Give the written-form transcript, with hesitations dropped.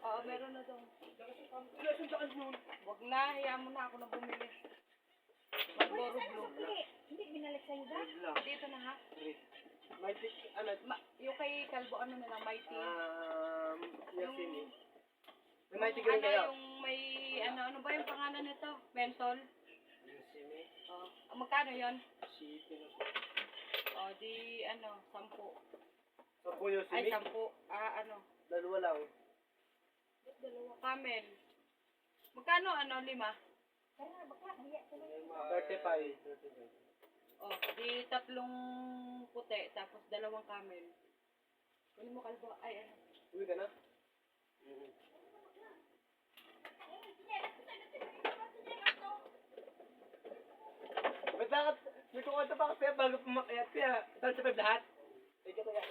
Oo, meron na doon. Wala siyang daan yun. Wag na, hayaan mo na ako na bumili. Marlboro Blue. Hindi, binalik sa'yo ba? Dito na ha. Mighty, ano? Yung kay Kalbo, ano na lang, Mighty. Yasini. May Mighty Green Ano, kaya? yung may, ano ba yung pangalan nito? Mentol? Yasini. Oh. Magkano yon? Si Pino. O, di, 10. Sa po Ay, Yasini? 10. Dalawa lang. Camel. Magkano, 5? Tara, bakla, kaya ko lang. 35. O, di 3 puti, tapos 2 camel. Kunin mo Kalbo, ay, Uwi ka na? Ba't bakit? May kukwento pa kasi bago pumakyat kaya. 35 lahat? Ikaw kaya.